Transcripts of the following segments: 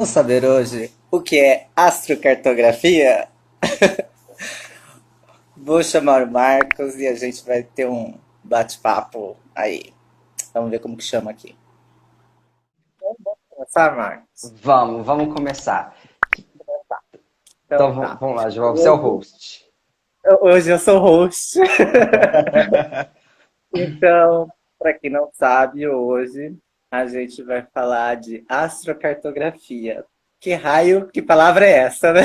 Vamos saber hoje o que é astrocartografia? Vou chamar o Marcos e a gente vai ter um bate-papo aí. Vamos ver como que chama aqui. Vamos começar, Marcos? Vamos começar. Então Então tá. vamos lá, João, você é o Hoje, host. hoje eu sou host. Então, para quem não sabe, hoje a gente vai falar de astrocartografia. Que raio, que palavra é essa, né?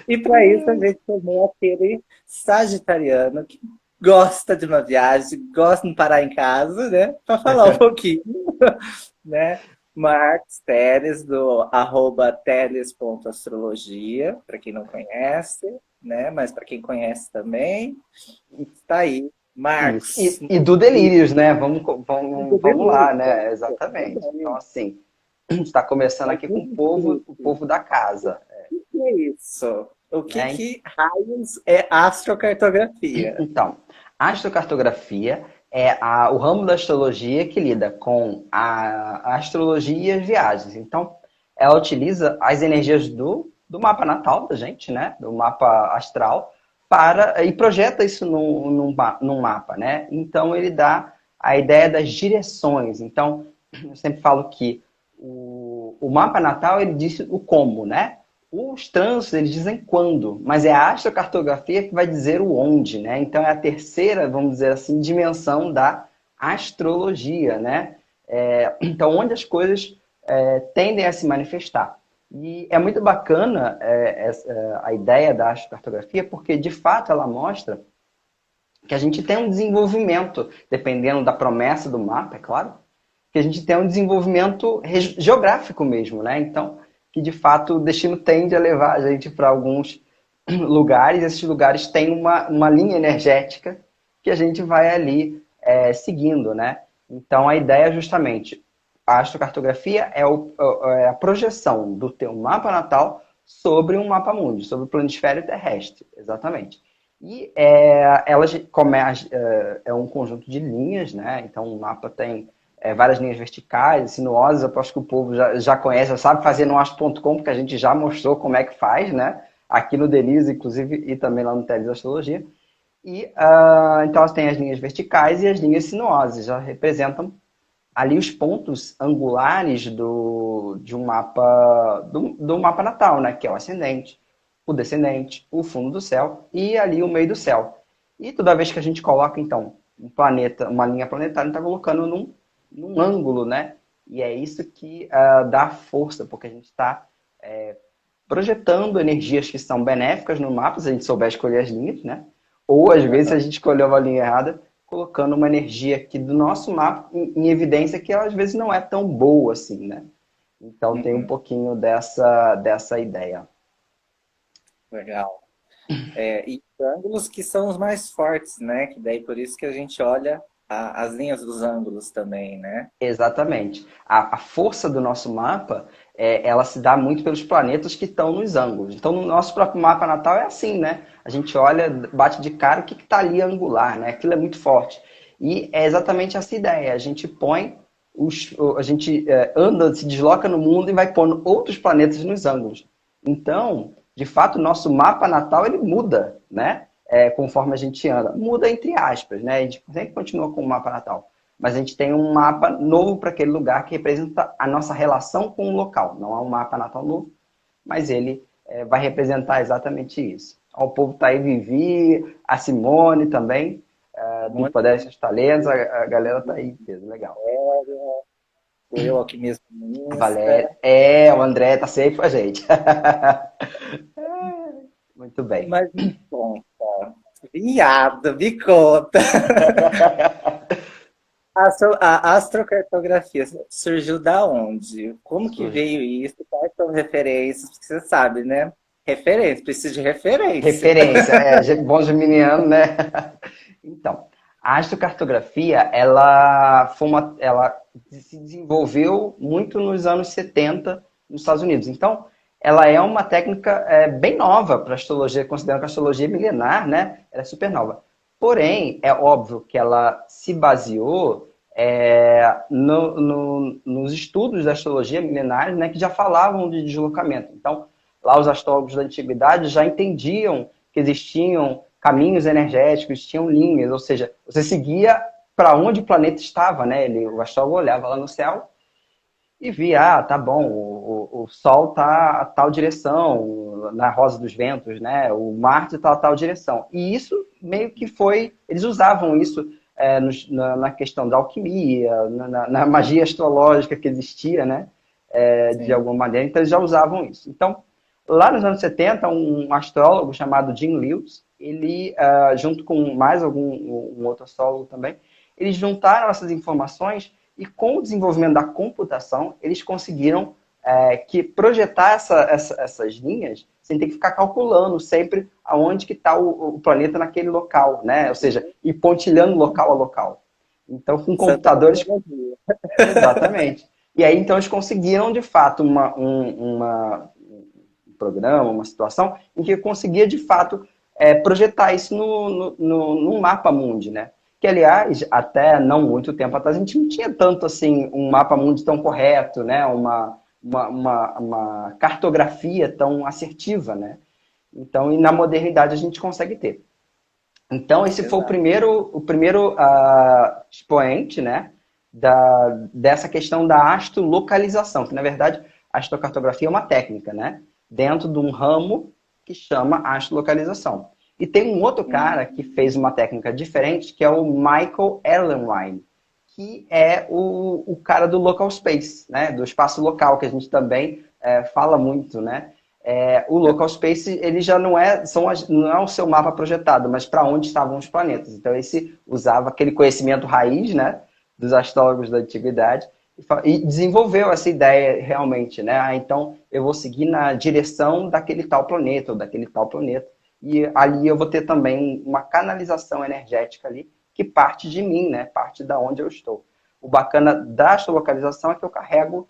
E para isso a gente chamou aquele sagitariano que gosta de uma viagem, gosta de não parar em casa, né? Para falar um pouquinho, né? Marcos Teles, do @teles.astrologia, para quem não conhece, né? Mas para quem conhece também, está aí. Isso. Marcos, E do Delírios, né? Vamos, muito vamos lá, delícia. né? Exatamente. Então, assim, a gente está começando Mas aqui com me explique, o povo da casa, o que é isso? O né? que raios é astrocartografia? Então, a astrocartografia é o ramo da astrologia que lida com a astrologia e as viagens. Então, ela utiliza as energias do mapa natal da gente, né? Do mapa astral, e projeta isso num mapa, né? Então, ele dá a ideia das direções. Então, eu sempre falo que o mapa natal, ele diz o como, né? Os trânsitos, eles dizem quando, mas é a astrocartografia que vai dizer o onde, né? Então é a terceira, vamos dizer assim, dimensão da astrologia, né? Então, onde as coisas tendem a se manifestar. E é muito bacana a ideia da astrocartografia, porque de fato ela mostra que a gente tem um desenvolvimento, dependendo da promessa do mapa, é claro, que a gente tem um desenvolvimento geográfico mesmo, né? Então, que de fato o destino tende a levar a gente para alguns lugares, esses lugares têm uma linha energética que a gente vai ali seguindo, né? Então, a ideia é justamente, a astrocartografia é a projeção do teu mapa natal sobre um mapa mundi, sobre o planisfério terrestre, exatamente. E é um conjunto de linhas, né? Então, o mapa tem várias linhas verticais, sinuosas. Eu acho que o povo já conhece, já sabe fazer no astro.com, porque a gente já mostrou como é que faz, né? Aqui no Delis, inclusive, e também lá no Teles Astrologia. E então elas têm as linhas verticais e as linhas sinuosas, já representam ali os pontos angulares de um mapa do mapa natal, né? Que é o ascendente, o descendente, o fundo do céu e ali o meio do céu. E toda vez que a gente coloca, então, um planeta, uma linha planetária, está colocando num ângulo, né? E é isso que dá força, porque a gente está projetando energias que são benéficas no mapa, se a gente souber escolher as linhas, né? Ou às vezes, se a gente escolheu uma linha errada, colocando uma energia aqui do nosso mapa em evidência que ela, às vezes não é tão boa assim, né? Então tem um Uhum, pouquinho dessa ideia. legal. E os ângulos que são os mais fortes, né? Que daí por isso que a gente olha as linhas dos ângulos também, né? Exatamente. A força do nosso mapa, ela se dá muito pelos planetas que estão nos ângulos. Então, no nosso próprio mapa natal é assim, né? A gente olha, bate de cara o que está ali angular, né? Aquilo é muito forte. E é exatamente essa ideia. A gente põe, a gente anda, se desloca no mundo e vai pondo outros planetas nos ângulos. Então, de fato, o nosso mapa natal ele muda, né? Conforme a gente anda. Muda entre aspas, né? A gente sempre continua com o mapa natal. Mas a gente tem um mapa novo para aquele lugar que representa a nossa relação com o local. Não é um mapa natal novo, mas ele vai representar exatamente isso. O povo está aí, Vivi, a Simone também, do Muito Poder dos Talentos, a galera está aí, legal. sério, o eu aqui mesmo A feminista. Valéria, o André tá sempre com a gente. Muito bem. Mas me conta, viado, me conta. A astrocartografia surgiu da onde? Como que Surge. veio isso? Quais são as referências? Porque você sabe, né? Referência, precisa de referência. Referência, bom geminiano, né? Então, a astrocartografia, ela se desenvolveu muito nos anos 70 nos Estados Unidos. Então, ela é uma técnica bem nova para a astrologia, considerando que a astrologia é milenar, né? Ela é super nova. Porém, é óbvio que ela se baseou nos estudos da astrologia milenares, né, que já falavam de deslocamento. Então, lá os astrólogos da antiguidade já entendiam que existiam caminhos energéticos, tinham linhas, ou seja, você seguia para onde o planeta estava, né? O astrólogo olhava lá no céu e via, tá bom, o Sol tá a tal direção, na Rosa dos Ventos, né? O Marte tá a tal direção. E isso meio que foi, eles usavam isso na questão da alquimia, na magia astrológica que existia, né? De Sim. alguma maneira, então eles já usavam isso. Então, lá nos anos 70, um astrólogo chamado Jim Lewis, ele, junto com mais um outro astrólogo também, eles juntaram essas informações e com o desenvolvimento da computação, eles conseguiram que projetar essas linhas sem ter que ficar calculando sempre aonde que está o planeta naquele local, né? Ou seja, ir pontilhando local a local. Então, com Santa computadores... tecnologia. Exatamente. E aí, então, eles conseguiram, de fato, um programa, uma situação em que conseguia, de fato, projetar isso num mapa mundi, né? Que, aliás, até não muito tempo atrás, a gente não tinha tanto, assim, um mapa mundi tão correto, né? Uma cartografia tão assertiva, né? Então, e na modernidade a gente consegue ter. Então, esse foi Exato. o primeiro expoente, né, dessa questão da astrolocalização, que, na verdade, a astrocartografia é uma técnica, né, dentro de um ramo que chama astrolocalização. E tem um outro cara que fez uma técnica diferente, que é o Michael Erlenwine, que é o cara do local space, né, do espaço local, que a gente também fala muito, né, o local space ele já não não é o seu mapa projetado, mas para onde estavam os planetas. Então esse usava aquele conhecimento raiz, né, dos astrólogos da antiguidade e desenvolveu essa ideia realmente, né? Então eu vou seguir na direção daquele tal planeta ou daquele tal planeta e ali eu vou ter também uma canalização energética ali que parte de mim, né? Parte da onde eu estou. O bacana da astrolocalização é que eu carrego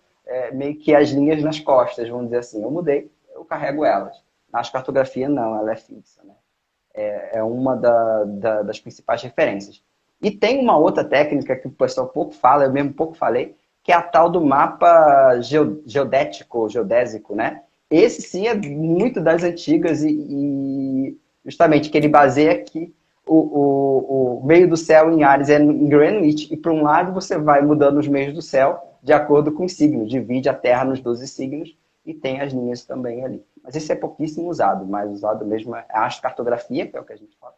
meio que as linhas nas costas, vamos dizer assim. Eu mudei, eu carrego elas. Na cartografia, não, ela é fixa. Né? É uma das principais referências. E tem uma outra técnica que o pessoal pouco fala, eu mesmo pouco falei, que é a tal do mapa geodético, geodésico, né? Esse sim é muito das antigas e justamente que ele baseia aqui o meio do céu em Áries é em Greenwich, e para um lado você vai mudando os meios do céu de acordo com os signos, divide a Terra nos 12 signos, e tem as linhas também ali. Mas esse é pouquíssimo usado, mais usado mesmo é a astrocartografia, que é o que a gente fala,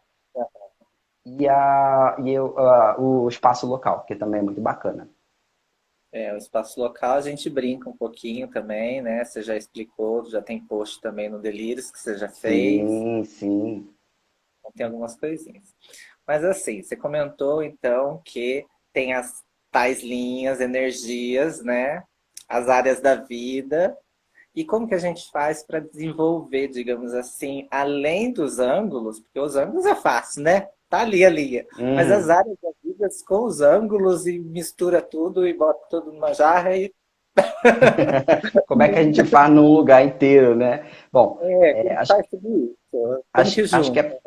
o espaço local, que também é muito bacana. O espaço local a gente brinca um pouquinho também, né? Você já explicou, já tem post também no Delírios que você já fez, Sim, sim. então tem algumas coisinhas. Mas assim, você comentou então que tem as tais linhas, energias, né? As áreas da vida. E como que a gente faz para desenvolver, digamos assim, além dos ângulos, porque os ângulos é fácil, né? Tá ali a linha. Mas as Uhum. áreas da vida com os ângulos e mistura tudo e bota tudo numa jarra e Como é que a gente faz num lugar inteiro, né? Bom, como acho, faz tudo isso? Como acho, que acho que junta?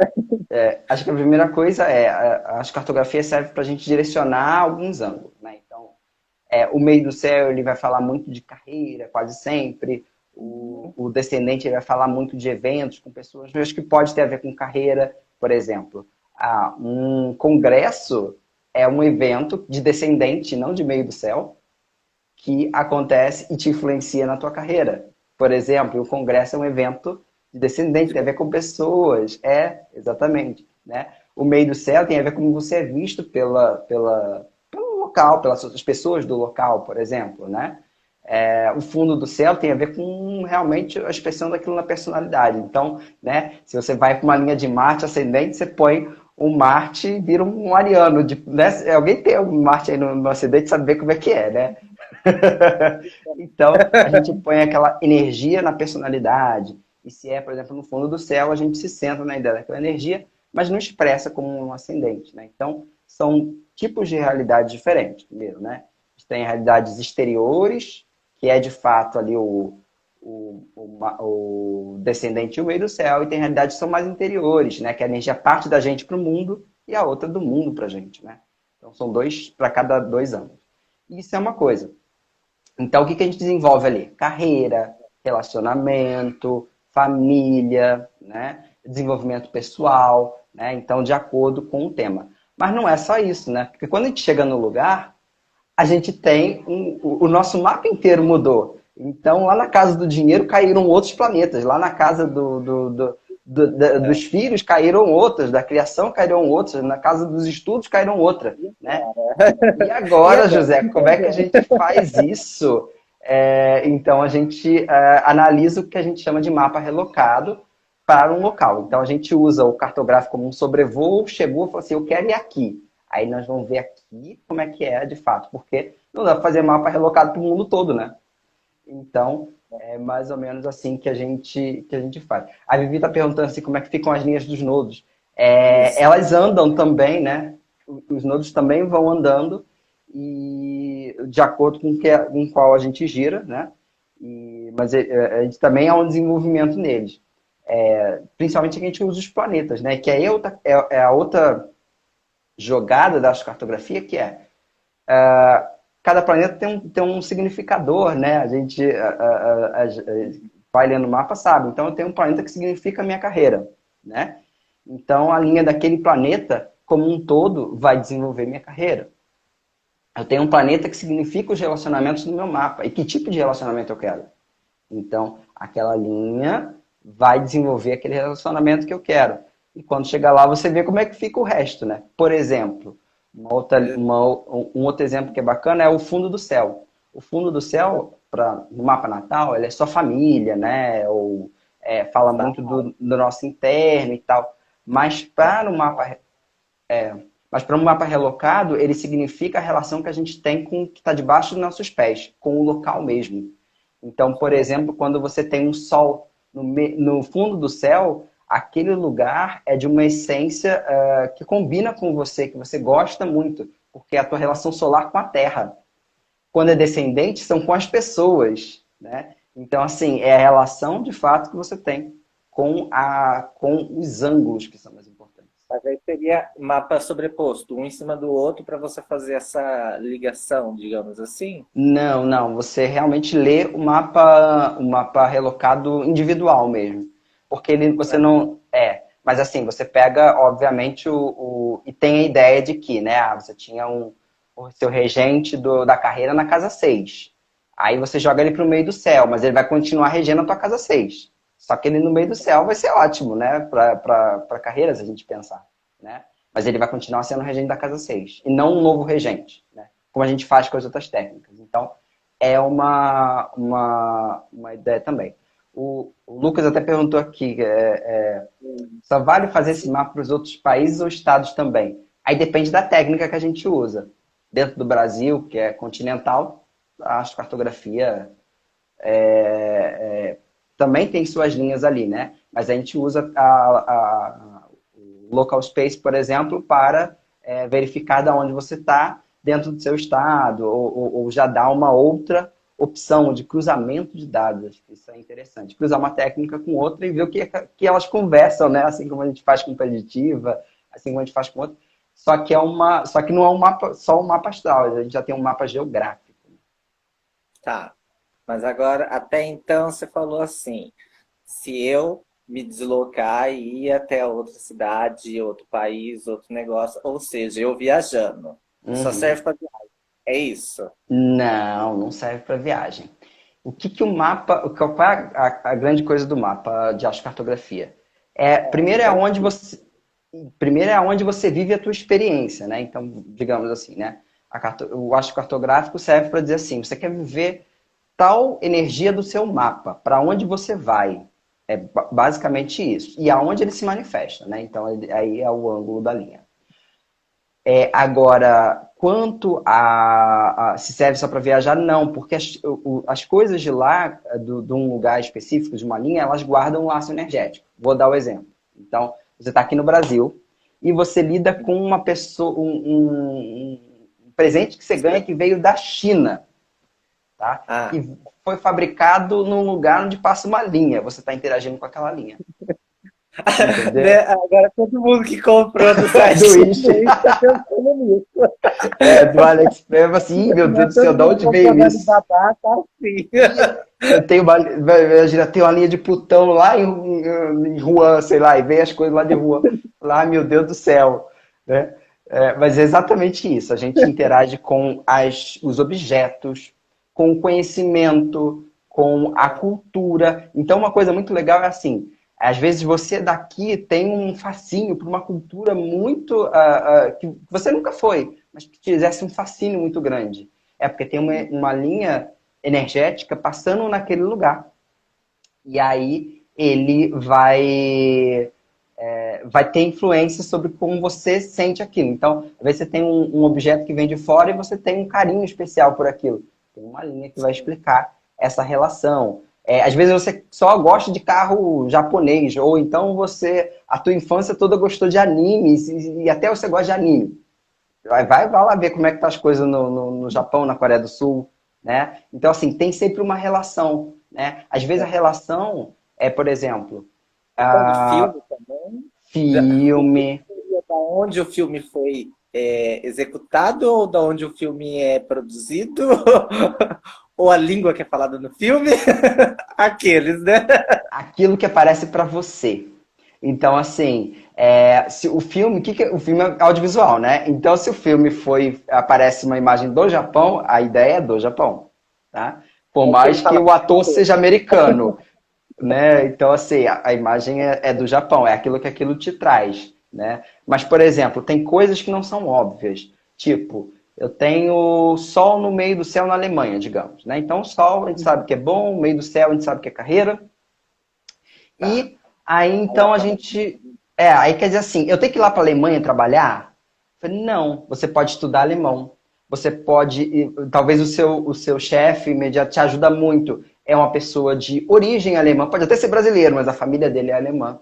acho que a primeira coisa a cartografia serve para a gente direcionar alguns ângulos, né? Então, o meio do céu ele vai falar muito de carreira, quase sempre. O descendente ele vai falar muito de eventos com pessoas, mas acho que pode ter a ver com carreira, por exemplo. Um congresso é um evento de descendente, não de meio do céu, que acontece e te influencia na tua carreira. Por exemplo, o congresso é um evento de descendente, tem a ver com pessoas. Exatamente. Né? O meio do céu tem a ver com como você é visto pelo local, pelas pessoas do local, por exemplo. Né? O fundo do céu tem a ver com realmente a expressão daquilo na personalidade. Então, né, se você vai para uma linha de Marte ascendente, você põe um Marte e vira um ariano. Né? Alguém tem um Marte aí no ascendente, sabe ver como é que é, né? Então, a gente põe aquela energia na personalidade. E se é, por exemplo, no fundo do céu, a gente se centra na ideia daquela energia, mas não expressa como um ascendente. Né? Então, são tipos de realidades diferentes. Primeiro, né? A gente tem realidades exteriores, que é de fato ali o descendente e o meio do céu, e tem realidades que são mais interiores, né? Que a energia parte da gente para o mundo e a outra do mundo para a gente. Né? Então, são 2 para cada 2 anos. Isso é uma coisa. Então, o que a gente desenvolve ali? Carreira, relacionamento, família, né? Desenvolvimento pessoal, né? Então, de acordo com o tema. Mas não é só isso, né? Porque quando a gente chega no lugar, a gente tem o nosso mapa inteiro mudou. Então, lá na casa do dinheiro caíram outros planetas. Lá na casa dos filhos caíram outras. Da criação caíram outras. Na casa dos estudos caíram outras. Né? E agora, José, como é que a gente faz isso? Então, a gente analisa o que a gente chama de mapa relocado para um local. Então, a gente usa o cartográfico como um sobrevoo, chegou e falou assim, eu quero ir aqui. Aí nós vamos ver aqui como é que é de fato, porque não dá para fazer mapa relocado para o mundo todo, né? Então, é mais ou menos assim que a gente faz. A Vivi está perguntando assim, como é que ficam as linhas dos nodos. Elas andam também, né? Os nodos também vão andando e de acordo com qual a gente gira, né? Mas a gente também há um desenvolvimento neles. Principalmente que a gente usa os planetas, né? Que aí é a outra jogada da astrocartografia, que cada planeta tem um significador, né? A gente vai lendo o mapa, sabe? Então, eu tenho um planeta que significa a minha carreira, né? Então, a linha daquele planeta, como um todo, vai desenvolver minha carreira. Eu tenho um planeta que significa os relacionamentos no meu mapa. E que tipo de relacionamento eu quero? Então, aquela linha vai desenvolver aquele relacionamento que eu quero. E quando chegar lá, você vê como é que fica o resto, né? Por exemplo, um outro exemplo que é bacana é o fundo do céu. O fundo do céu, no mapa natal, ele é só família, né? Ou fala muito do nosso interno e tal. Mas para um mapa relocado, ele significa a relação que a gente tem com o que está debaixo dos nossos pés, com o local mesmo. Então, por exemplo, quando você tem um sol no fundo do céu, aquele lugar é de uma essência que combina com você, que você gosta muito, porque é a tua relação solar com a Terra. Quando é descendente, são com as pessoas, né? Então, assim, é a relação de fato que você tem com os ângulos que são mais importantes. Mas aí seria mapa sobreposto, um em cima do outro, para você fazer essa ligação, digamos assim? Não. Você realmente lê o mapa relocado individual mesmo. Porque você não... Mas assim, você pega, obviamente, e tem a ideia de que, né? Você tinha o seu regente da carreira na casa 6. Aí você joga ele para o meio do céu, mas ele vai continuar regendo a tua casa 6. Só que ele no meio do céu vai ser ótimo, né? Para carreiras, a gente pensar, né? Mas ele vai continuar sendo o regente da casa 6. E não um novo regente, né? Como a gente faz com as outras técnicas. Então, é uma ideia também. O Lucas até perguntou aqui, só vale fazer esse mapa para os outros países ou estados também? Aí depende da técnica que a gente usa. Dentro do Brasil, que é continental, a astrocartografia também tem suas linhas ali, né? Mas a gente usa o local space, por exemplo, para verificar de onde você está dentro do seu estado, ou já dá uma outra opção de cruzamento de dados. Acho que isso é interessante. Cruzar uma técnica com outra e ver o que elas conversam, né? Assim como a gente faz com preditiva, assim como a gente faz com outra. Só que não é só um mapa astral, a gente já tem um mapa geográfico. Tá. Mas agora, até então, você falou assim, se eu me deslocar e ir até outra cidade, outro país, outro negócio, ou seja, eu viajando, só serve para viagem. É isso? Não serve para viagem. O mapa, qual é a grande coisa do mapa de astrocartografia? Primeiro é onde você vive a tua experiência, né? Então, digamos assim, né? O astrocartográfico serve para dizer assim, você quer viver tal energia do seu mapa, para onde você vai. É basicamente isso. E aonde ele se manifesta, né? Então, aí é o ângulo da linha. Agora, quanto se serve só para viajar, não, porque as coisas de lá, de um lugar específico, de uma linha, elas guardam um laço energético. Vou dar o exemplo. Então, você está aqui no Brasil e você lida com uma pessoa, um presente que você ganha que veio da China, tá? Que foi fabricado num lugar onde passa uma linha. Você está interagindo com aquela linha. Agora todo mundo que comprou do site do Wish está pensando nisso. Do AliExpress, assim, meu Deus do céu, de onde veio isso? Babá, tá assim. Eu tenho imagina, tem uma linha de Plutão lá em Wuhan, sei lá, e vem as coisas lá de Wuhan. Lá, meu Deus do céu, né? Mas é exatamente isso. A gente interage com os objetos, com o conhecimento, com a cultura. Então, uma coisa muito legal é assim, às vezes você daqui tem um fascínio por uma cultura muito que você nunca foi, mas que te exerce um fascínio muito grande. É porque tem uma linha energética passando naquele lugar. E aí ele vai ter influência sobre como você sente aquilo. Então, às vezes você tem um objeto que vem de fora e você tem um carinho especial por aquilo. Tem uma linha que vai explicar essa relação. Às vezes você só gosta de carro japonês, ou então a tua infância toda gostou de animes, e até você gosta de anime. Vai lá ver como é que tá as coisas no Japão, na Coreia do Sul, né? Então, assim, tem sempre uma relação, né? Às vezes a relação por exemplo, Questão de a filme também. O que filme. seria da onde o filme foi executado ou da onde o filme é produzido? Ou a língua que é falada no filme? Aqueles, né? Aquilo que aparece para você. Então, assim, se o filme, o filme é audiovisual, né? Então, se o filme aparece uma imagem do Japão, a ideia é do Japão, tá? Por É que ele mais que fala o ator seja americano, né? Então, assim, a imagem é do Japão, é aquilo que aquilo te traz, né? Mas, por exemplo, tem coisas que não são óbvias, tipo, eu tenho sol no meio do céu na Alemanha, digamos, né? Então, o sol a gente sabe que é bom, o meio do céu a gente sabe que é carreira, tá. e aí então a gente. Aí quer dizer assim, eu tenho que ir lá para a Alemanha trabalhar? Eu falei, não, você pode estudar alemão. Você pode. Talvez o seu chefe imediato te ajuda muito. É uma pessoa de origem alemã, pode até ser brasileiro, mas a família dele é alemã.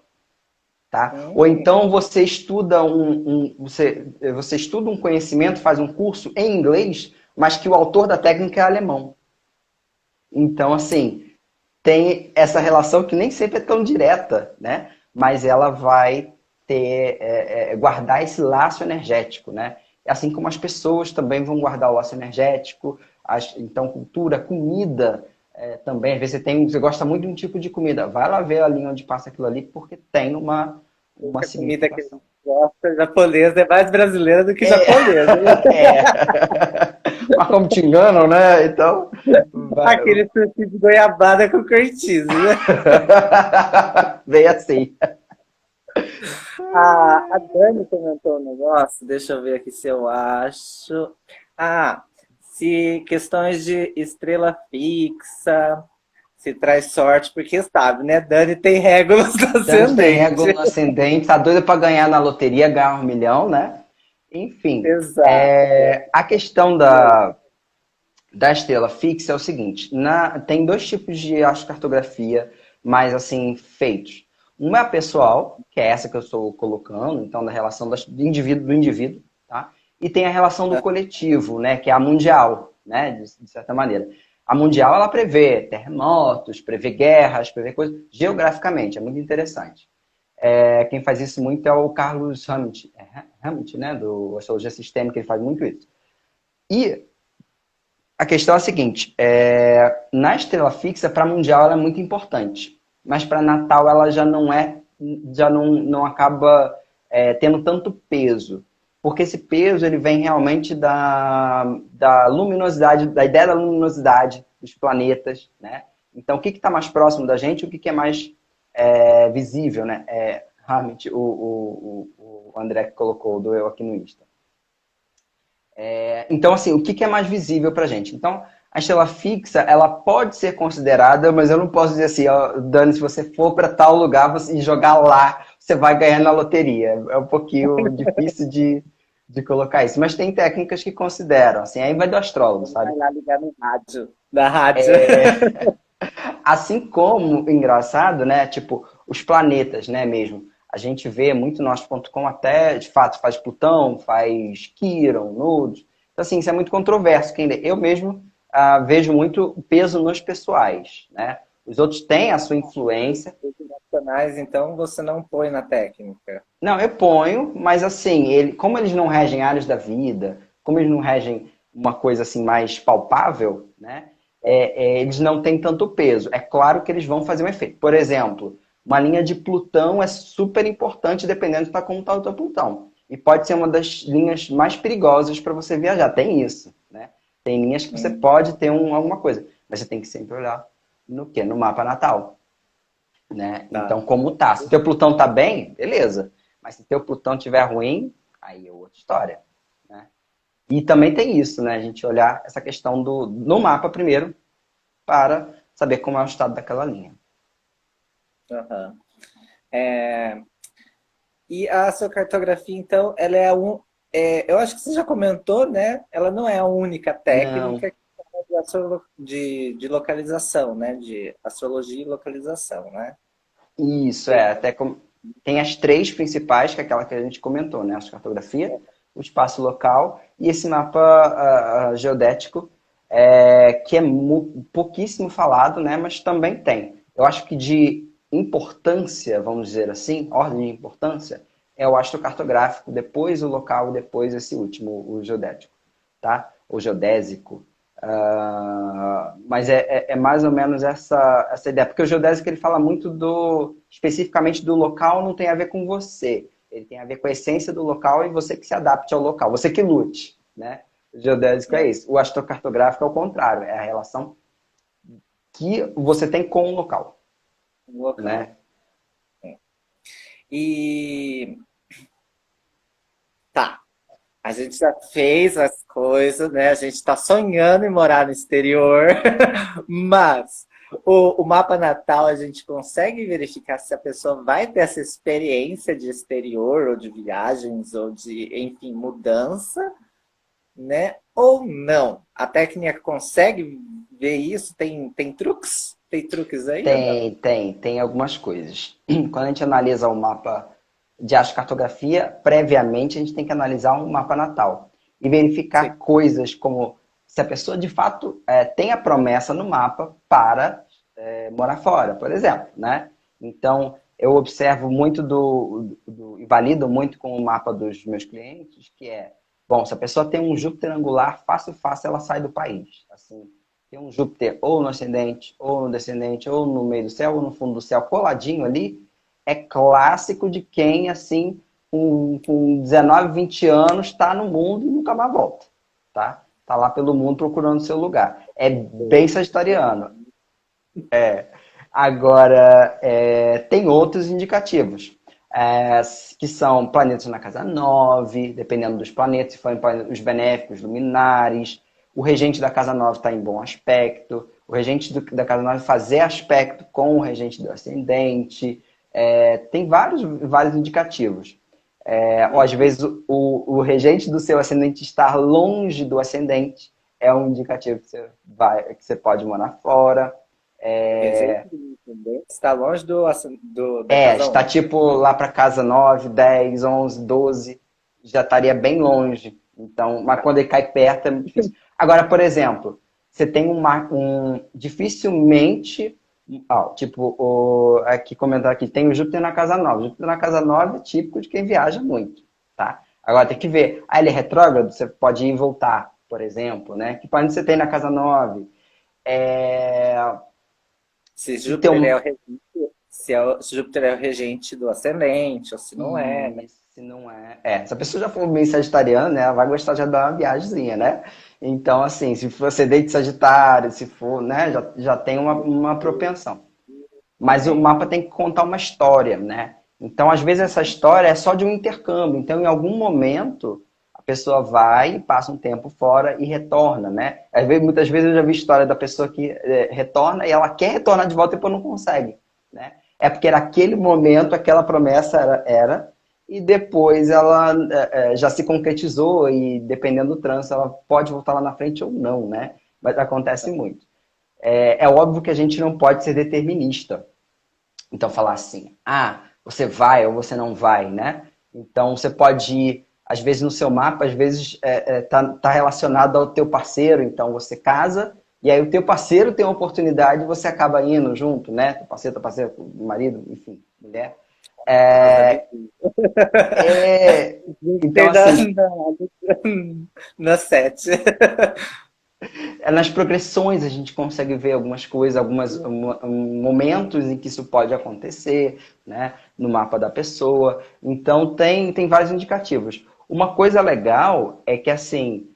Tá? Ou então você estuda você estuda um conhecimento, faz um curso em inglês, mas que o autor da técnica é alemão. Então, assim, tem essa relação que nem sempre é tão direta, né? Mas ela vai guardar esse laço energético, né? Assim como as pessoas também vão guardar o laço energético, então cultura, comida também. Às vezes você gosta muito de um tipo de comida, vai lá ver a linha onde passa aquilo ali, porque tem uma A comida que a significação. gente gosta, japonesa, é mais brasileira do que japonesa. É. Mas como te enganam, né? Então, vai. Aquele sushi de goiabada com cream cheese, né? Vem assim. A Dani comentou um negócio, deixa eu ver aqui se eu acho. Se questões de estrela fixa, se traz sorte, porque sabe, né? Dani tem régulas do Dante tem régua ascendente. no ascendente, tá doida para ganhar na loteria, ganhar 1 milhão, né? Enfim, Exato. a questão E aí? da estrela fixa é o seguinte: tem dois tipos de astrocartografia mais assim feitos. Uma é a pessoal, que é essa que eu estou colocando, então da relação do indivíduo, tá? E tem a relação do coletivo, né? Que é a mundial, né? De certa maneira. A mundial ela prevê terremotos, prevê guerras, prevê coisas geograficamente, é muito interessante. Quem faz isso muito é o Carlos Hammett, né? Do Astrologia Sistêmica, ele faz muito isso. E a questão é a seguinte: na estrela fixa, para mundial, ela é muito importante, mas para Natal ela já não acaba tendo tanto peso, porque esse peso ele vem realmente da luminosidade, da ideia da luminosidade dos planetas, né? Então, o que está mais próximo da gente, o que é mais visível, né? Realmente, o André que colocou, do eu aqui no Insta. Então, assim, o que é mais visível para a gente? Então, a estrela fixa, ela pode ser considerada, mas eu não posso dizer assim, ó, Dani, se você for para tal lugar e jogar lá, você vai ganhar na loteria. É um pouquinho difícil de colocar isso. Mas tem técnicas que consideram, assim, aí vai do astrólogo, sabe? Vai lá ligar no rádio, da rádio. Assim como, engraçado, né? Tipo, os planetas, né, mesmo. A gente vê muito no astro.com até, de fato, faz Plutão, faz Quirón, Nodos. Então, assim, isso é muito controverso. Eu mesmo vejo muito peso nos pessoais, né? Os outros têm a sua influência. Os nacionais, então, você não põe na técnica. Não, eu ponho, mas assim, como eles não regem áreas da vida, como eles não regem uma coisa assim mais palpável, né? Eles não têm tanto peso. É claro que eles vão fazer um efeito. Por exemplo, uma linha de Plutão é super importante dependendo de como está o teu Plutão. E pode ser uma das linhas mais perigosas para você viajar. Tem isso, né? Tem linhas que você pode ter alguma coisa, mas você tem que sempre olhar no quê? No mapa natal, né? Tá. Então, como tá? Se teu Plutão tá bem, beleza. Mas se teu Plutão estiver ruim, aí é outra história, né? E também tem isso, né? A gente olhar essa questão no mapa primeiro para saber como é o estado daquela linha. Aham. É, E a sua cartografia, então, ela é eu acho que você já comentou, né? Ela não é a única Não, técnica de localização, né? De astrologia e localização, né? isso, Tem, até tem as três principais, que é aquela que a gente comentou, né? A cartografia, o espaço local e esse mapa geodético, que é pouquíssimo falado, né? Mas também tem. Eu acho que de importância, vamos dizer assim, ordem de importância, é o astrocartográfico, depois o local e depois esse último, o geodético, tá? O geodésico. Mas é mais ou menos essa ideia. Porque o geodésico ele fala muito especificamente do local, não tem a ver com você. Ele tem a ver com a essência do local e você que se adapte ao local, você que lute, né? O geodésico é isso. O astrocartográfico é o contrário, é a relação que você tem com o local, um local. né? E tá, a gente já fez as coisas, né? A gente está sonhando em morar no exterior, mas o mapa natal a gente consegue verificar se a pessoa vai ter essa experiência de exterior, ou de viagens, ou de, enfim, mudança, né? Ou não. A técnica consegue ver isso? Tem truques? Tem truques aí ou não? Tem algumas coisas. Quando a gente analisa o mapa de astrocartografia, previamente a gente tem que analisar um mapa natal e Sim. verificar coisas como se a pessoa de fato tem a promessa no mapa para morar fora, por exemplo, né? Então, eu observo muito e valido muito com o mapa dos meus clientes, que bom, se a pessoa tem um Júpiter angular, fácil, fácil, ela sai do país. Assim, tem um Júpiter ou no ascendente, ou no descendente, ou no meio do céu, ou no fundo do céu, coladinho ali, é clássico de quem, assim, com 19, 20 anos, está no mundo e nunca mais volta, tá? Tá lá pelo mundo procurando seu lugar. É bem sagitariano. Agora, tem outros indicativos, que são planetas na casa 9, dependendo dos planetas, se forem os benéficos, luminares, o regente da casa 9 está em bom aspecto, o regente da casa 9 fazer aspecto com o regente do ascendente, tem vários indicativos. Ou às vezes o regente do seu ascendente estar longe do ascendente é um indicativo que você pode morar fora. Regente do intendente está longe da casa Está 11. tipo lá para casa 9, 10, 11, 12, já estaria bem longe. Então, mas quando ele cai perto é muito difícil. Agora, por exemplo, você tem dificilmente, tipo, aqui comentar aqui, tem o Júpiter na casa 9. Júpiter na casa 9 é típico de quem viaja muito, tá? Agora tem que ver, ele é retrógrado, você pode ir e voltar, por exemplo, né? Que planeta você tem na casa 9? Se Se tem Júpiter é o regente, se Júpiter é o regente do ascendente, ou se não é, né? E se não é. Se a pessoa já for bem sagitariana, né, ela vai gostar de dar uma viagemzinha, né? Então, assim, se for ascendente sagitário, se for, né, já tem uma propensão. Mas o Sim. mapa tem que contar uma história, né? Então, às vezes, essa história é só de um intercâmbio. Então, em algum momento, a pessoa vai, passa um tempo fora e retorna, né? Muitas vezes eu já vi história da pessoa que retorna e ela quer retornar de volta e depois não consegue, né? É porque naquele momento aquela promessa era e depois ela já se concretizou e dependendo do trânsito ela pode voltar lá na frente ou não, né? Mas acontece muito. É óbvio que a gente não pode ser determinista. Então, falar assim, você vai ou você não vai, né? Então, você pode ir, às vezes, no seu mapa, às vezes tá relacionado ao teu parceiro. Então, você casa E aí o teu parceiro tem uma oportunidade e você acaba indo junto, né? Teu parceiro, marido, enfim, mulher. Deus É, abençoe. é, então, Ter assim, na 7. nas progressões a gente consegue ver algumas coisas, momentos em que isso pode acontecer, né, no mapa da pessoa. Então tem vários indicativos. Uma coisa legal é que assim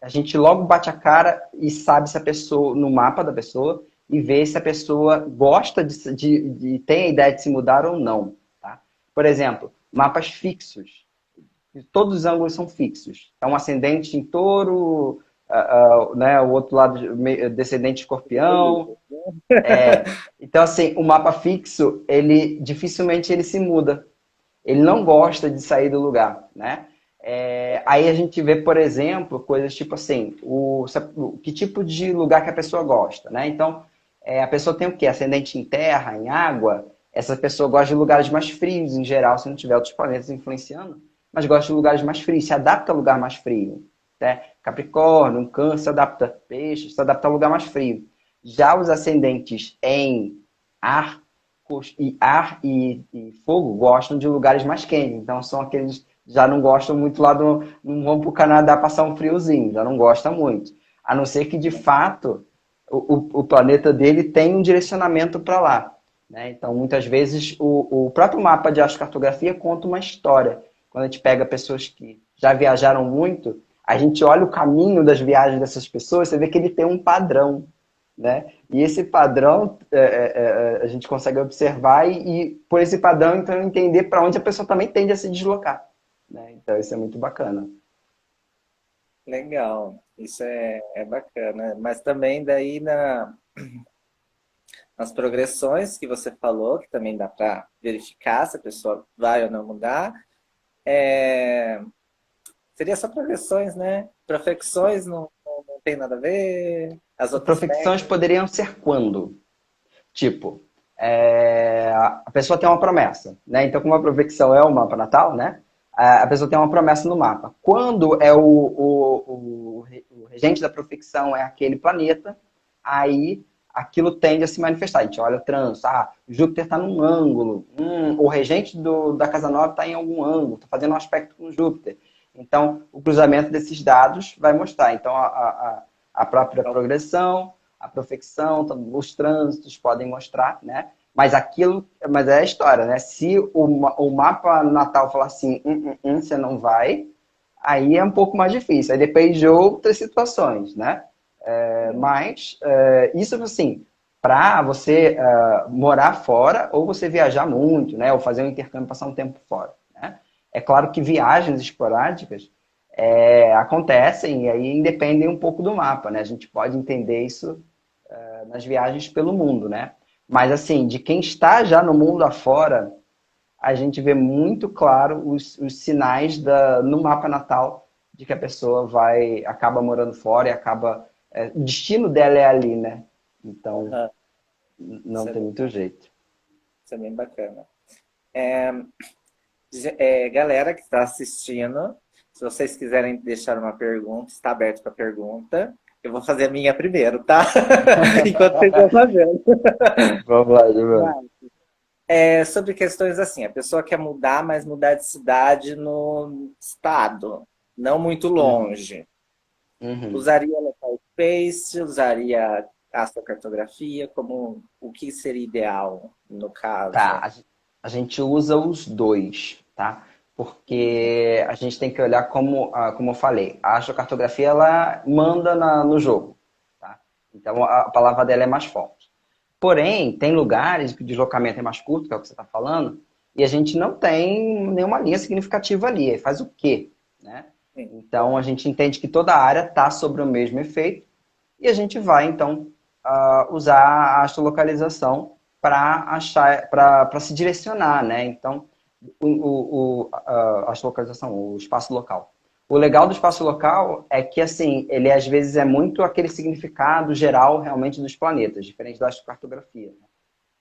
a gente logo bate a cara e sabe se a pessoa no mapa da pessoa e vê se a pessoa gosta de tem a ideia de se mudar ou não. Tá? Por exemplo, mapas fixos. Todos os ângulos são fixos. É um ascendente em touro, né, o outro lado descendente de escorpião. Então, assim, o mapa fixo, ele dificilmente ele se muda. Ele não gosta de sair do lugar, né? Aí a gente vê, por exemplo, coisas tipo assim, que tipo de lugar que a pessoa gosta, né? Então, a pessoa tem o quê? Ascendente em terra, em água. Essa pessoa gosta de lugares mais frios, em geral, se não tiver outros planetas influenciando, mas gosta de lugares mais frios, se adapta a lugar mais frio. Né? Capricórnio, Câncer, se adapta a peixe, se adapta a lugar mais frio. Já os ascendentes em ar e fogo gostam de lugares mais quentes. Então são aqueles já não gostam muito lá do. Não vão para o Canadá passar um friozinho, já não gosta muito. A não ser que de fato o planeta dele tem um direcionamento para lá. Né? Então, muitas vezes, o próprio mapa de astrocartografia conta uma história. Quando a gente pega pessoas que já viajaram muito, a gente olha o caminho das viagens dessas pessoas, você vê que ele tem um padrão. Né? E esse padrão a gente consegue observar e, por esse padrão, então, entender para onde a pessoa também tende a se deslocar. Né? Então, isso é muito bacana. Legal, isso é bacana. Mas também daí nas progressões que você falou, que também dá para verificar se a pessoa vai ou não mudar, é, seria só progressões, né? Profecções não tem nada a ver, as outras Profecções técnicas. poderiam ser quando? Tipo, a pessoa tem uma promessa, né? Então, como a profecção é o mapa natal, né? A pessoa tem uma promessa no mapa. Quando é o regente da profecção é aquele planeta, aí aquilo tende a se manifestar. A gente olha o trânsito, Júpiter está num ângulo, o regente da Casa 9 está em algum ângulo, está fazendo um aspecto com Júpiter. Então, o cruzamento desses dados vai mostrar. Então, a própria progressão, a profecção, os trânsitos podem mostrar, né? Mas mas é a história, né? Se o mapa natal falar assim, você não vai, aí é um pouco mais difícil. Aí depende de outras situações, né? Mas isso assim, para você morar fora ou você viajar muito, né? Ou fazer um intercâmbio, passar um tempo fora, né? É claro que viagens esporádicas acontecem e aí independem um pouco do mapa, né? A gente pode entender isso nas viagens pelo mundo, né? Mas assim, de quem está já no mundo afora, a gente vê muito claro os sinais no mapa natal de que a pessoa acaba morando fora e acaba o destino dela é ali, né? Então Aham, não isso é tem muito jeito. isso é bem bacana. Galera que está assistindo, se vocês quiserem deixar uma pergunta, está aberto para pergunta. Eu vou fazer a minha primeiro, tá? Enquanto vocês estão fazendo. Vamos lá, Giovanni. Mas, sobre questões assim, a pessoa quer mudar, mas mudar de cidade no estado, não muito Uhum, longe. uhum. Usaria local space, usaria astrocartografia, como o que seria ideal no Tá, caso? a gente usa os dois, tá? Porque a gente tem que olhar como eu falei, a astrocartografia ela manda no jogo, tá? Então a palavra dela é mais forte. Porém, tem lugares que o deslocamento é mais curto, que é o que você está falando, e a gente não tem nenhuma linha significativa ali. Aí faz o quê? Né? Sim. Então a gente entende que toda a área está sobre o mesmo efeito e a gente vai, então, usar a astrolocalização para achar, para se direcionar, né? Então, a astrolocalização, o espaço local. O legal do espaço local é que, assim, ele às vezes é muito aquele significado geral realmente dos planetas, diferente da astrocartografia. Né?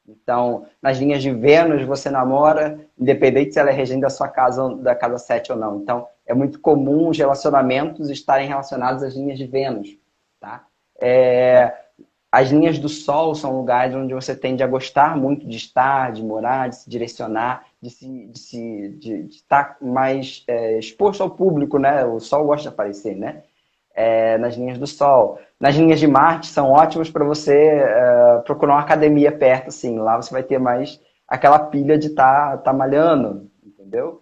Então, nas linhas de Vênus, você namora, independente se ela é regente da sua casa, da casa 7 ou não. Então, é muito comum os relacionamentos estarem relacionados às linhas de Vênus, tá? As linhas do Sol são lugares onde você tende a gostar muito de estar, de morar, de se direcionar, de estar mais exposto ao público, né? O Sol gosta de aparecer, né? Nas linhas do Sol. Nas linhas de Marte são ótimas para você procurar uma academia perto, assim. Lá você vai ter mais aquela pilha de tá malhando, entendeu?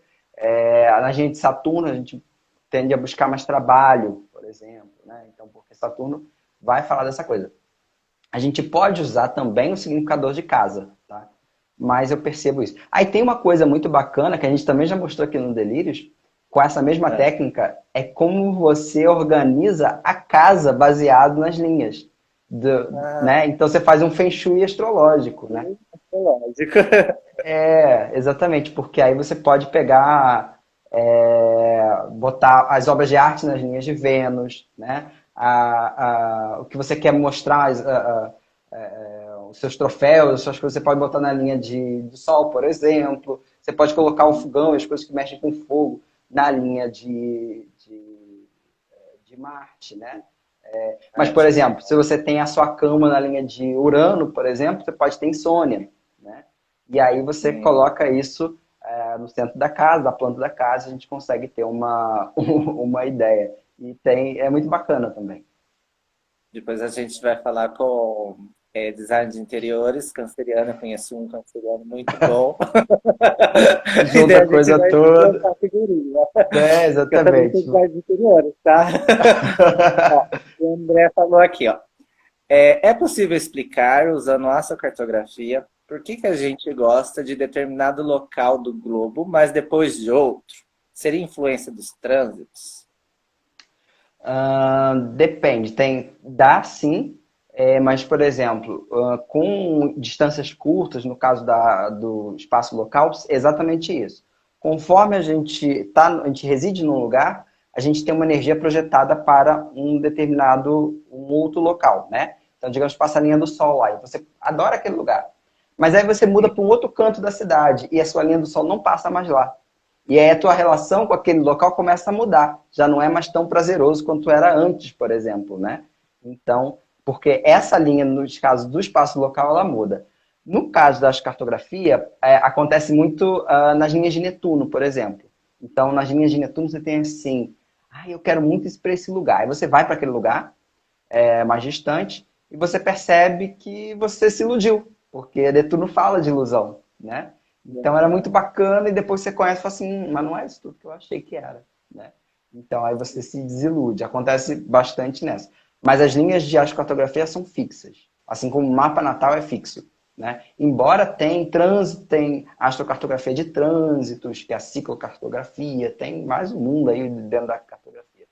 Nas linhas de Saturno a gente tende a buscar mais trabalho, por exemplo, né? Então, porque Saturno vai falar dessa coisa. A gente pode usar também o significador de casa, tá? Mas eu percebo isso. Aí tem uma coisa muito bacana que a gente também já mostrou aqui no Delírios, com essa mesma técnica, é como você organiza a casa baseado nas linhas. Né? Então você faz um Feng Shui astrológico, né? Lógico. Exatamente, porque aí você pode pegar, botar as obras de arte nas linhas de Vênus, né? O que você quer mostrar, os seus troféus, as suas coisas, você pode botar na linha do Sol, por exemplo. Você pode colocar o fogão, as coisas que mexem com fogo, na linha de Marte, né? Mas, por exemplo, se você tem a sua cama na linha de Urano, por exemplo, você pode ter insônia, né? E aí você coloca isso no centro da casa, da planta da casa, a gente consegue ter uma ideia. E é muito bacana também. Depois a gente vai falar com design de interiores, canceriano. Eu conheço um canceriano muito bom. E Junta daí a a gente coisa vai toda. trocar figurinha. Eu também sou Exatamente. design de interiores, tá? Ó, o André falou aqui, ó. É possível explicar, usando astrocartografia, por que a gente gosta de determinado local do globo, mas depois de outro? Seria influência dos trânsitos? Depende, dá sim, mas, por exemplo, com distâncias curtas, no caso do espaço local, exatamente isso. Conforme a gente reside num lugar, a gente tem uma energia projetada para um outro local, né? Então, digamos, passa a linha do Sol lá, e você adora aquele lugar. Mas aí você muda para um outro canto da cidade, e a sua linha do Sol não passa mais lá. E aí a tua relação com aquele local começa a mudar. Já não é mais tão prazeroso quanto era antes, por exemplo, né? Então, porque essa linha, nos casos do espaço local, ela muda. No caso da cartografia, acontece muito nas linhas de Netuno, por exemplo. Então, nas linhas de Netuno, você tem assim, eu quero muito isso para esse lugar. Aí você vai para aquele lugar, mais distante, e você percebe que você se iludiu, porque Netuno fala de ilusão, né? Então era muito bacana e depois você conhece e fala assim, mas não é isso tudo que eu achei que era, né? Então aí você se desilude. Acontece bastante nessa. Mas as linhas de astrocartografia são fixas, assim como o mapa natal é fixo, né? Embora tem astrocartografia de trânsitos, que é a ciclocartografia, tem mais um mundo aí dentro da cartografia.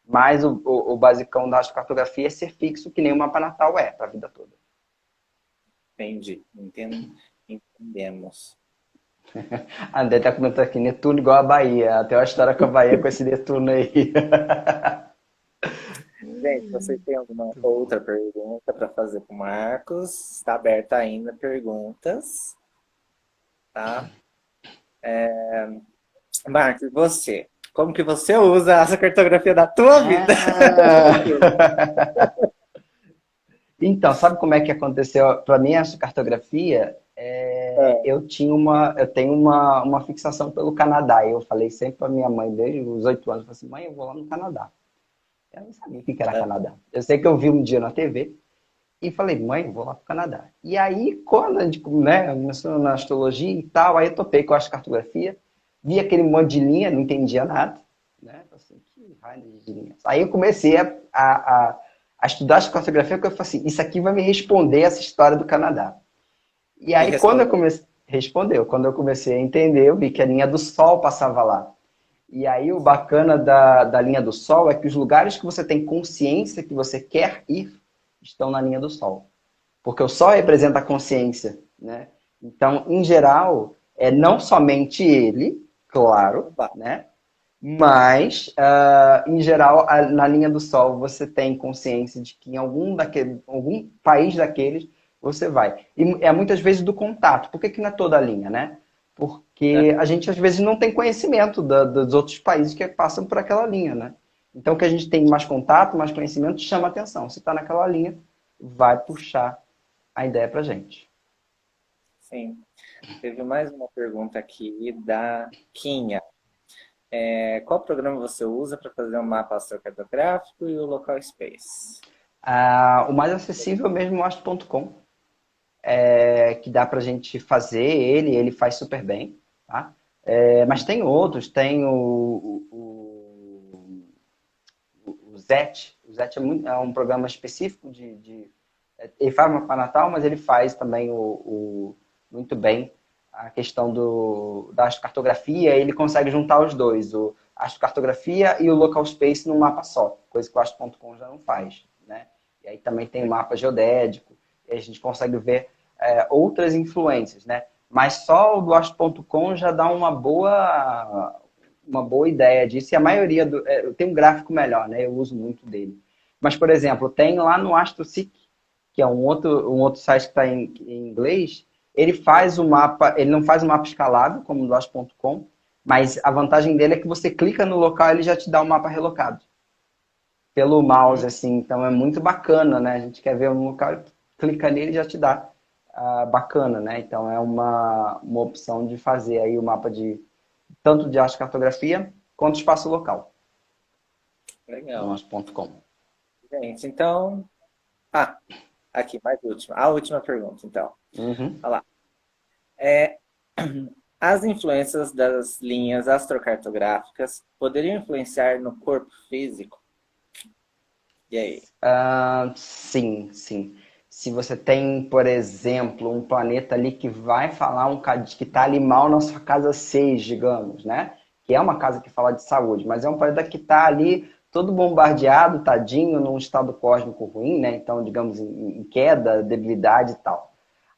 Mas o basicão da astrocartografia é ser fixo, que nem o mapa natal é, para a vida toda. Entendi. Entendemos. A André tá comentando aqui, Netuno igual a Bahia. Tem uma história com a Bahia com esse Netuno aí. Gente, vocês têm alguma outra pergunta para fazer para o Marcos? Está aberta ainda perguntas, tá? Marcos, e você? Como que você usa essa cartografia da tua vida? Então, sabe como é que aconteceu? Para mim, essa cartografia, eu tenho uma fixação pelo Canadá. Eu falei sempre para minha mãe, desde os 8 anos, eu falei assim, mãe, eu vou lá no Canadá. Eu não sabia o que era Canadá. Eu sei que eu vi um dia na TV e falei, mãe, eu vou lá pro Canadá. E aí, quando a gente, né, começou na astrologia e tal, aí eu topei com a cartografia, vi aquele monte de linha, não entendia nada, né? Assim, que raio de linha. Aí eu comecei a estudar a cartografia, porque eu falei assim, isso aqui vai me responder essa história do Canadá. E E aí, quando eu respondeu. comecei, respondeu, quando eu comecei a entender, eu vi que a linha do Sol passava lá. E aí o bacana da linha do Sol é que os lugares que você tem consciência que você quer ir estão na linha do Sol. Porque o Sol representa a consciência, né? Então, em geral, não somente ele, claro, né? Mas, em geral, na linha do Sol você tem consciência de que em algum país daqueles você vai. E é muitas vezes do contato. Por que não é toda a linha, né? Porque a gente às vezes não tem conhecimento dos outros países que passam por aquela linha, né? Então, o que a gente tem mais contato, mais conhecimento, chama atenção. Se está naquela linha, vai puxar a ideia para a gente. Sim. Teve mais uma pergunta aqui da Quinha. Qual programa você usa para fazer um mapa astrocartográfico e o local space? O mais acessível mesmo é o astro.com, que dá para a gente fazer ele faz super bem, tá? Mas tem outros, tem o Zet. O Zet é um programa específico ele faz mapa natal, mas ele faz também muito bem a questão da astrocartografia. Ele consegue juntar os dois, a astrocartografia e o local space num mapa só, coisa que o astro.com já não faz, né? E aí também tem o mapa geodésico, e a gente consegue ver outras influências, né? Mas só o do astro.com já dá uma boa ideia disso, e a maioria tem um gráfico melhor, né? Eu uso muito dele. Mas, por exemplo, tem lá no AstroSeek, que é um outro site que está em inglês, ele faz o mapa, ele não faz o mapa escalável, como o do Astro.com, mas a vantagem dele é que você clica no local e ele já te dá o mapa relocado. Pelo mouse, assim, então é muito bacana, né? A gente quer ver um local, clica nele e já te dá. Bacana, né? Então é uma opção de fazer aí o mapa tanto de astrocartografia quanto espaço local no Legal. astro.com. Gente, então... Ah, aqui, mais última. A última pergunta, então. Uhum. Olha lá. É, as influências das linhas astrocartográficas poderiam influenciar no corpo físico? E aí? Sim, sim. Se você tem, por exemplo, um planeta ali que vai falar que está ali mal na sua casa 6, digamos, né? Que é uma casa que fala de saúde, mas é um planeta que está ali todo bombardeado, tadinho, num estado cósmico ruim, né? Então, digamos, em queda, debilidade e tal.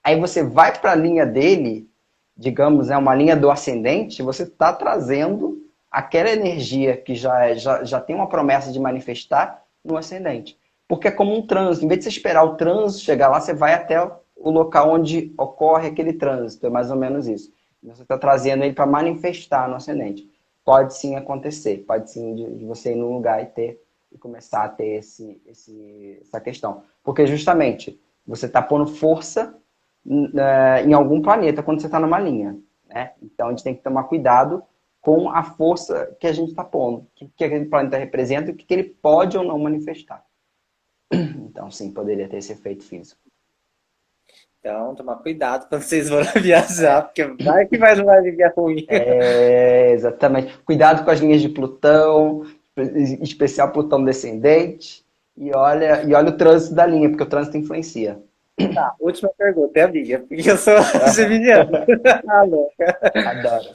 Aí você vai para a linha dele, digamos, é uma linha do ascendente, você está trazendo aquela energia que já tem uma promessa de manifestar no ascendente. Porque é como um trânsito. Em vez de você esperar o trânsito chegar lá, você vai até o local onde ocorre aquele trânsito. É mais ou menos isso. Você está trazendo ele para manifestar no ascendente. Pode sim acontecer. Pode sim de você ir num lugar e começar a ter essa questão. Porque justamente você está pondo força em algum planeta quando você está numa linha, né? Então a gente tem que tomar cuidado com a força que a gente está pondo, o que aquele planeta representa e o que ele pode ou não manifestar. Então, sim, poderia ter esse efeito físico. Então, tomar cuidado quando vocês forem viajar, porque vai que vai numa linha ruim. Exatamente. Cuidado com as linhas de Plutão, em especial Plutão descendente, e olha o trânsito da linha, porque o trânsito influencia. Tá, última pergunta, é a minha, porque eu sou geminiano. Ah, louca. Adoro.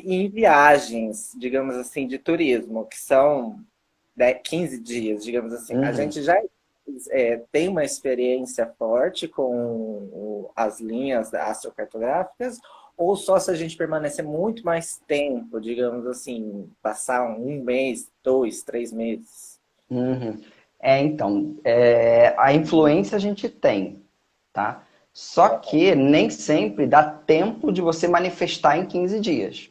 Em viagens, digamos assim, de turismo, que são 15 dias, digamos assim, a Uhum. gente já tem uma experiência forte com as linhas astrocartográficas, ou só se a gente permanecer muito mais tempo, digamos assim, passar um mês, 2, 3 meses? Uhum. Então, a influência a gente tem, tá? Só que nem sempre dá tempo de você manifestar em 15 dias,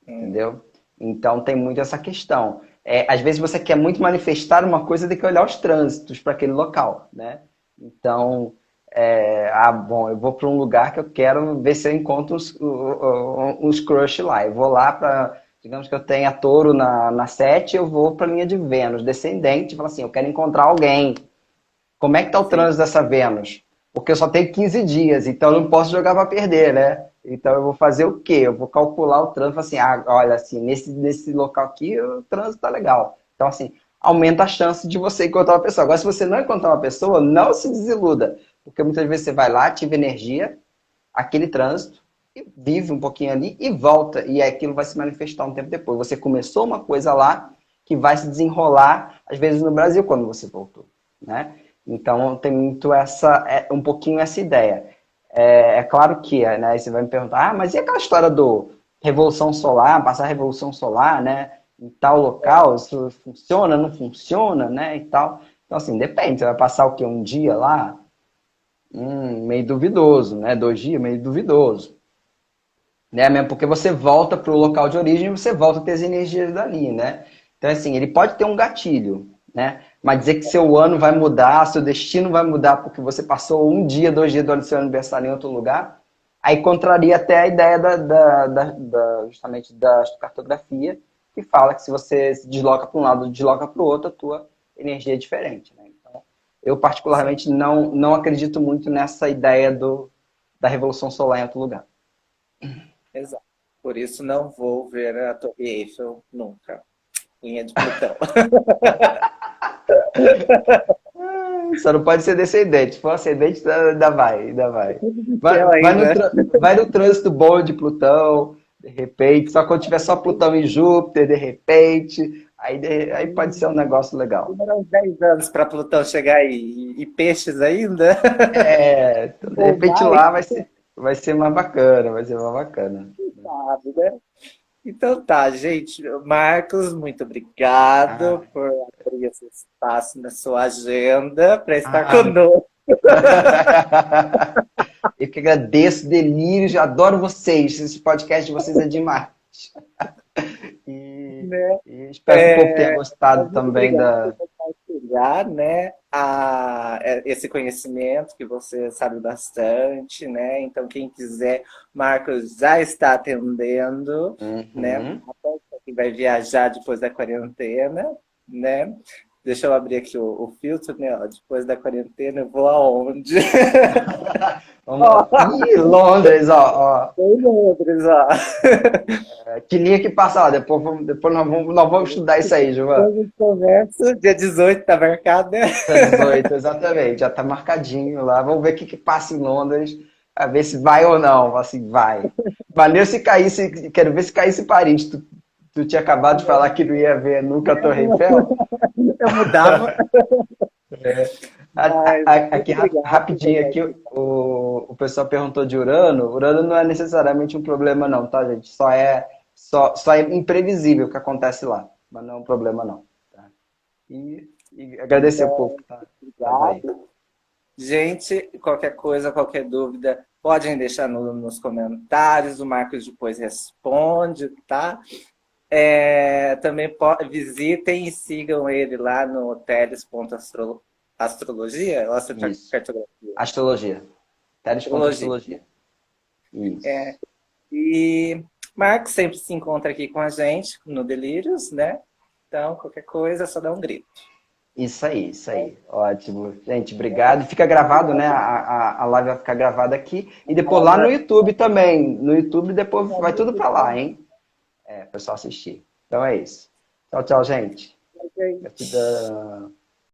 Hum, entendeu? Então tem muito essa questão. Às vezes você quer muito manifestar uma coisa, tem que olhar os trânsitos para aquele local, né? Então, bom, eu vou para um lugar que eu quero ver se eu encontro uns crush lá. Eu vou lá para, digamos que eu tenha touro na 7, eu vou para a linha de Vênus, descendente, e falo assim, eu quero encontrar alguém. Como é que está o sim. trânsito dessa Vênus? Porque eu só tenho 15 dias, então eu não posso jogar para perder, né? Então eu vou fazer o quê? Eu vou calcular o trânsito, assim, olha, assim, nesse local aqui o trânsito tá legal. Então, assim, aumenta a chance de você encontrar uma pessoa. Agora, se você não encontrar uma pessoa, não se desiluda. Porque muitas vezes você vai lá, ativa energia, aquele trânsito, e vive um pouquinho ali e volta. E aquilo vai se manifestar um tempo depois. Você começou uma coisa lá que vai se desenrolar, às vezes no Brasil, quando você voltou, né? Então tem muito um pouquinho essa ideia. Claro que, né, você vai me perguntar, mas e aquela história do Revolução Solar, passar a Revolução Solar, né, em tal local, isso funciona, não funciona, né, e tal. Então, assim, depende, você vai passar o quê? Um dia lá? Meio duvidoso, né, 2 dias, meio duvidoso. né? Mesmo porque você volta para o local de origem e você volta a ter as energias dali, né? Então, assim, ele pode ter um gatilho, né? Mas dizer que seu ano vai mudar, seu destino vai mudar porque você passou um dia, 2 dias do seu aniversário em outro lugar, aí contraria até a ideia justamente da cartografia, que fala que se você se desloca para um lado, desloca para o outro, a tua energia é diferente, né? Então, eu Sim, particularmente não acredito muito nessa ideia da revolução solar em outro lugar. exato. Por isso não vou ver a Torre Eiffel nunca. Linha de Plutão. Só não pode ser descendente. Se for ascendente, ainda vai, ainda vai. Tudo do Vai, céu ainda. vai no trânsito bom de Plutão, de repente. Só quando tiver só Plutão e Júpiter, de repente. Aí pode ser um negócio legal. Demorou uns 10 anos para Plutão chegar aí. E peixes ainda? É, então, de Ou repente mais, lá vai ser mais bacana, vai ser mais bacana. sabe, né? Então tá, gente. Marcos, muito Ah, obrigado por abrir esse espaço na sua agenda para estar ah, conosco, eu que agradeço, delírios, adoro vocês. Esse podcast de vocês é demais. E, né? e espero que o povo tenha Mas gostado muito também obrigado da. por compartilhar, né, esse conhecimento que você sabe bastante, né? Então, quem quiser, Marcos já está atendendo, né? Uhum. Que vai viajar depois da quarentena, né? Deixa eu abrir aqui o filtro, né? Ó, depois da quarentena, eu vou aonde? Vamos lá. Ó, Ih, Londres, ó. em Londres, ó. Que linha que passa lá. Depois nós vamos estudar isso aí, Giovana. Depois a gente conversa, dia 18 tá marcado, né? Dia 18, exatamente. Já tá marcadinho lá. Vamos ver o que passa em Londres. A ver se vai ou não. Assim, vai. Maneiro se caísse. Quero ver se caísse em Paris. Tu tinha acabado de falar que não ia ver nunca a Torre Eiffel? Eu mudava, mas muito Aqui, obrigado por rapidinho, aqui, compartilhar. o pessoal perguntou de Urano. Urano não é necessariamente um problema, não, tá, gente? Só é imprevisível o que acontece lá. Mas não é um problema, não. Tá? E agradecer o povo Então, que tava aí. obrigado. Gente, qualquer coisa, qualquer dúvida, podem deixar nos comentários, o Marcos depois responde, tá? Também visitem e sigam ele lá no teles.astrologia, ou Isso. cartografia, Astrologia. astrologia. Telex.astrologia. Isso. E Marcos sempre se encontra aqui com a gente no Delírios, né? Então, qualquer coisa, é só dá um grito. Isso aí, isso aí. Ótimo. Gente, obrigado. Fica gravado, né? A live vai ficar gravada aqui. E depois lá no YouTube também. No YouTube depois vai tudo pra lá, hein? É, o pessoal assistir. Então é isso. Tchau, tchau, gente. Gente. Gratidão.